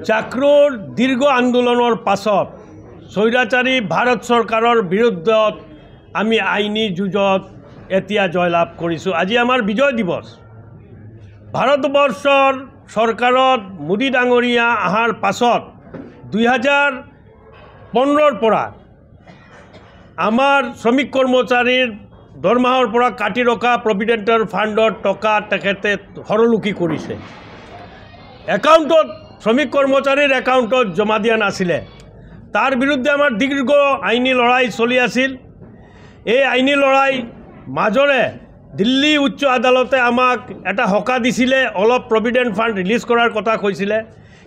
জাকৰোৰ দীৰ্ঘ আন্দোলনৰ পাছত স্বৈৰাচাৰী ভাৰত চৰকাৰৰ বিৰুদ্ধত আমি আইনী যুঁজত এতিয়া জয়লাভ কৰিছোঁ। আজি আমাৰ বিজয় দিৱস। ভাৰতবৰ্ষৰ চৰকাৰত মোদী ডাঙৰীয়া অহাৰ পাছত 2015ৰ পৰা আমাৰ শ্ৰমিক কৰ্মচাৰীৰ দৰমহাৰ পৰা কাটি ৰখা প্ৰভিডেণ্টৰ ফাণ্ডৰ টকা তেখেতে সৰলুকি কৰিছে। একাউণ্টত শ্ৰমিক কৰ্মচাৰীৰ একাউণ্টত জমা দিয়া নাছিলে। তাৰ বিৰুদ্ধে আমাৰ দীৰ্ঘ আইনী লৰাই চলি আছিল। এই আইনী লৰাই মাজৰে দিল্লী উচ্চ আদালতে আমাক এটা সকাহ দিছিলে, অলপ প্ৰভিডেণ্ট ফাণ্ড ৰিলিজ কৰাৰ কথা কৈছিলে,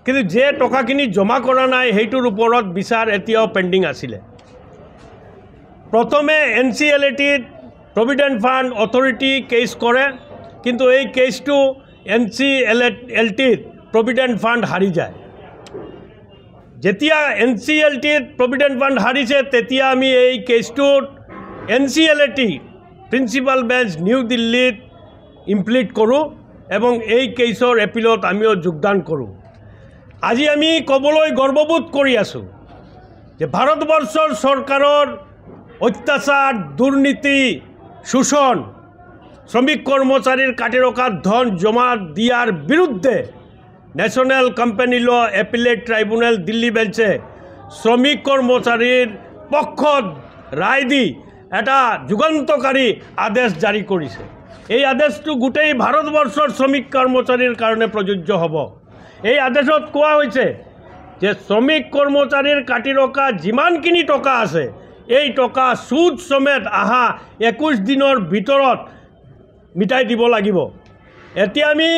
কিন্তু যে টকাখিনি জমা কৰা নাই সেইটোৰ ওপৰত বিচাৰ এতিয়াও পেণ্ডিং আছিলে। প্ৰথমে NCLATত প্ৰভিডেণ্ট ফাণ্ড অথৰিটি কেছ কৰে, কিন্তু এই কেছটো NCLATত প্ৰভিডেণ্ট ফাণ্ড হাৰি যায়। যেতিয়া NCLATত প্ৰভিডেণ্ট ফাণ্ড হাৰিছে তেতিয়া আমি এই কেছটোত NCLAT প্ৰিন্সিপাল বেঞ্চ নিউ দিল্লীত ইমপ্লিট কৰোঁ এবং এই কেছৰ এপিলত আমিও যোগদান কৰোঁ। আজি আমি ক'বলৈ গৰ্ববোধ কৰি আছোঁ যে ভাৰতবৰ্ষৰ চৰকাৰৰ অত্যাচাৰ, দুৰ্নীতি, শোষণ, শ্ৰমিক কৰ্মচাৰীৰ কাটি ৰখা ধন জমা দিয়াৰ বিৰুদ্ধে নেশ্যনেল কোম্পানী ল এপিলেট ট্ৰাইব্যুনেল দিল্লী বেঞ্চে শ্ৰমিক কৰ্মচাৰীৰ পক্ষত ৰায় দি এটা যুগান্তকাৰী আদেশ জাৰি কৰিছে। এই আদেশটো গোটেই ভাৰতবৰ্ষৰ শ্ৰমিক কৰ্মচাৰীৰ কাৰণে প্ৰযোজ্য হ'ব। এই আদেশত কোৱা হৈছে যে শ্ৰমিক কৰ্মচাৰীৰ কাটি ৰখা যিমানখিনি টকা আছে এই টকা সুদ সমেত অহা 21 দিনৰ ভিতৰত মিটাই দিব লাগিব। এতিয়া আমি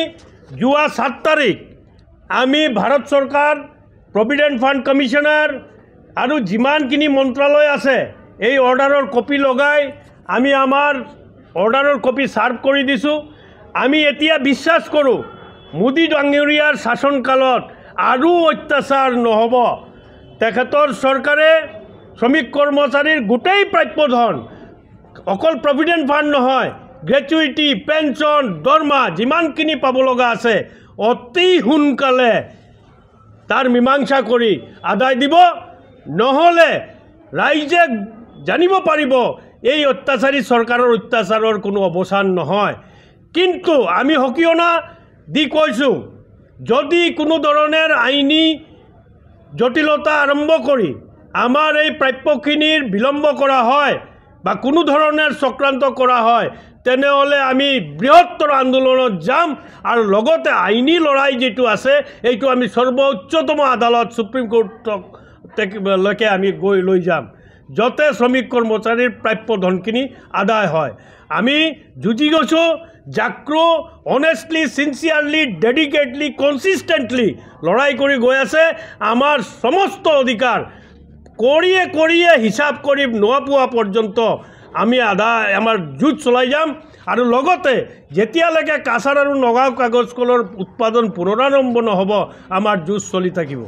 যোৱা 7 তাৰিখ আমি ভাৰত চৰকাৰ, প্ৰভিডেণ্ট ফাণ্ড কমিশ্যনাৰ আৰু যিমানখিনি মন্ত্ৰালয় আছে এই অৰ্ডাৰৰ কপি লগাই আমি আমাৰ অৰ্ডাৰৰ কপি ছাৰ্ভ কৰি দিছোঁ। আমি এতিয়া বিশ্বাস কৰোঁ মোদী ডাঙৰীয়াৰ শাসনকালত আৰু অত্যাচাৰ নহ'ব। তেখেতৰ চৰকাৰে শ্ৰমিক কৰ্মচাৰীৰ গোটেই প্ৰাপ্য ধন, অকল প্ৰভিডেণ্ট ফাণ্ড নহয়, গ্ৰেচুইটি, পেঞ্চন, দৰমহা যিমানখিনি পাব লগা আছে অতি সোনকালে তাৰ মীমাংসা কৰি আদায় দিব, নহ'লে ৰাইজে জানিব পাৰিব এই অত্যাচাৰী চৰকাৰৰ অত্যাচাৰৰ কোনো অৱসান নহয়। কিন্তু আমি সকিয়না দি কৈছোঁ, যদি কোনো ধৰণৰ আইনী জটিলতা আৰম্ভ কৰি আমাৰ এই প্ৰাপ্যখিনিৰ বিলম্ব কৰা হয় বা কোনো ধৰণৰ চক্ৰান্ত কৰা হয় তেনেহ'লে আমি বৃহত্তৰ আন্দোলনত যাম আৰু লগতে আইনী লৰাই যিটো আছে এইটো আমি সৰ্বোচ্চতম আদালত সুপ্ৰিম কোৰ্টলৈকে আমি গৈ লৈ যাম, যাতে শ্ৰমিক কৰ্মচাৰীৰ প্ৰাপ্য ধনখিনি আদায় হয়। আমি যুঁজি গৈছোঁ। জাকৰো অনেষ্টলি, চিনচিয়াৰলি, ডেডিকেটলি, কনচিষ্টেণ্টলি লৰাই কৰি গৈ আছে। আমাৰ সমস্ত অধিকাৰ কৰিয়ে হিচাপ কৰি নোপোৱা পৰ্যন্ত আমি আমাৰ যুঁজ চলাই যাম। আৰু লগতে যেতিয়ালৈকে কাছাৰ আৰু নগাঁও কাগজ কলৰ উৎপাদন পুনৰাৰম্ভ নহ'ব আমাৰ যুঁজ চলি থাকিব।